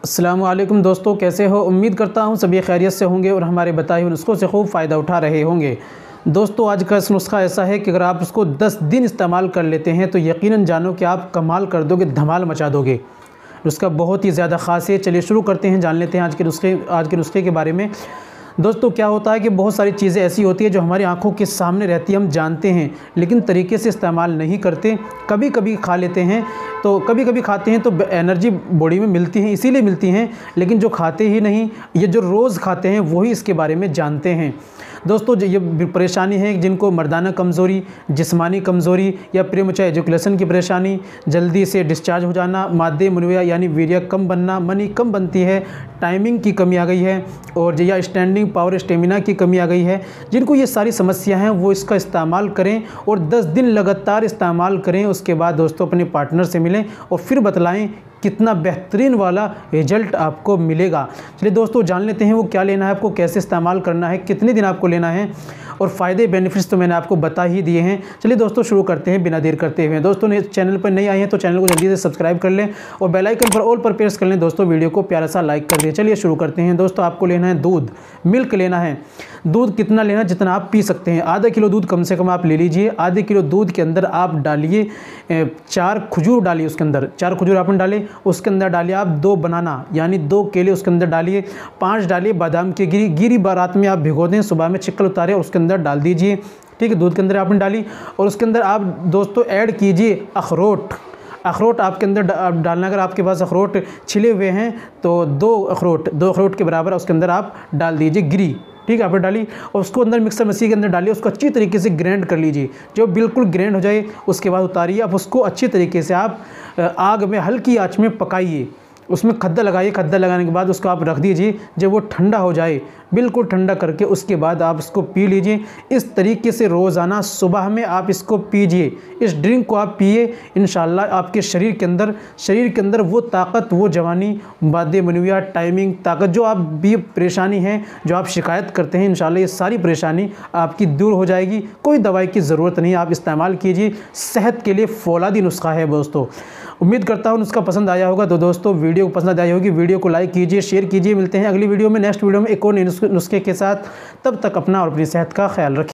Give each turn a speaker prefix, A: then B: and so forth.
A: अस्सलामु अलैकुम दोस्तों, कैसे हो। उम्मीद करता हूँ सभी खैरियत से होंगे और हमारे बताए हुए नुस्खों से खूब फ़ायदा उठा रहे होंगे। दोस्तों, आज का इस नुस्खा ऐसा है कि अगर आप इसको 10 दिन इस्तेमाल कर लेते हैं तो यकीनन जानो कि आप कमाल कर दोगे, धमाल मचा दोगे। नुस्खा बहुत ही ज़्यादा ख़ास है। चलिए शुरू करते हैं, जान लेते हैं आज के नुस्खे के बारे में। दोस्तों, क्या होता है कि बहुत सारी चीज़ें ऐसी होती है जो हमारी आंखों के सामने रहती है, हम जानते हैं लेकिन तरीके से इस्तेमाल नहीं करते। कभी कभी खा लेते हैं, तो कभी कभी खाते हैं तो एनर्जी बॉडी में मिलती है, इसीलिए मिलती हैं, लेकिन जो खाते ही नहीं, ये जो रोज़ खाते हैं वही इसके बारे में जानते हैं। दोस्तों, ये परेशानी है जिनको मर्दाना कमज़ोरी, जिस्मानी कमज़ोरी या प्रीमैच्योर एजुकेशन की परेशानी, जल्दी से डिस्चार्ज हो जाना, मादे मुनविया यानी वीर्य कम बनना, मनी कम बनती है, टाइमिंग की कमी आ गई है और या स्टैंडिंग पावर स्टेमिना की कमी आ गई है, जिनको ये सारी समस्या हैं वो इसका इस्तेमाल करें और 10 दिन लगातार इस्तेमाल करें। उसके बाद दोस्तों अपने पार्टनर से मिलें और फिर बतलाएं कितना बेहतरीन वाला रिजल्ट आपको मिलेगा। चलिए दोस्तों, जान लेते हैं वो क्या लेना है आपको, कैसे इस्तेमाल करना है, कितने दिन आपको लेना है और फ़ायदे बेनिफिट्स तो मैंने आपको बता ही दिए हैं। चलिए दोस्तों शुरू करते हैं बिना देर करते हुए। दोस्तों ने चैनल पर नहीं आए हैं तो चैनल को जल्दी से सब्सक्राइब कर लें और बेल आइकन पर ऑल पर प्रेस कर लें। दोस्तों वीडियो को प्यारा सा लाइक कर दें। चलिए शुरू करते हैं। दोस्तों, आपको लेना है दूध, मिल्क लेना है। दूध कितना लेना, जितना आप पी सकते हैं। आधा किलो दूध कम से कम आप ले लीजिए। आधे किलो दूध के अंदर आप डालिए 4 खजूर डालिए, उसके अंदर 4 खजूर आपने डाले, उसके अंदर डालिए आप 2 बनाना यानी 2 केले उसके अंदर डालिए, 5 डालिए बादाम की गिरी रात में आप भिगो दें, सुबह में छिक्कल उतारे उसके अंदर डाल दीजिए। ठीक है, दूध के अंदर आपने डाली और उसके अंदर आप दोस्तों ऐड कीजिए अखरोट। अखरोट आपके अंदर डालना, अगर आपके पास अखरोट छिले हुए हैं तो 2 अखरोट के बराबर उसके अंदर आप डाल दीजिए गिरी। ठीक है, आपने डाली और उसको अंदर मिक्सर मशीन के अंदर डालिए, उसको अच्छी तरीके से ग्राइंड कर लीजिए। जो बिल्कुल ग्राइंड हो जाए उसके बाद उतारिए। अब उसको अच्छी तरीके से आप आग में हल्की आंच में पकाइए, उसमें खद्दा लगाइए। खद्दा लगाने के बाद उसको आप रख दीजिए। जब वो ठंडा हो जाए, बिल्कुल ठंडा करके उसके बाद आप इसको पी लीजिए। इस तरीके से रोज़ाना सुबह में आप इसको पीजिए, इस ड्रिंक को आप पिए। इंशाल्लाह आपके शरीर के अंदर वो ताकत, वो जवानी, मादे मुनविया, टाइमिंग, ताकत, जो आप भी परेशानी है, जो आप शिकायत करते हैं, इंशाल्लाह ये सारी परेशानी आपकी दूर हो जाएगी। कोई दवाई की ज़रूरत नहीं, आप इस्तेमाल कीजिए। सेहत के लिए फौलादी नुस्खा है दोस्तों। उम्मीद करता हूँ नुस्खा पसंद आया होगा। तो दोस्तों वीडियो को पसंद आई होगी, वीडियो को लाइक कीजिए, शेयर कीजिए। मिलते हैं अगली वीडियो में, नेक्स्ट वीडियो में एक और नुस्खे के साथ। तब तक अपना और अपनी सेहत का ख्याल रखिए।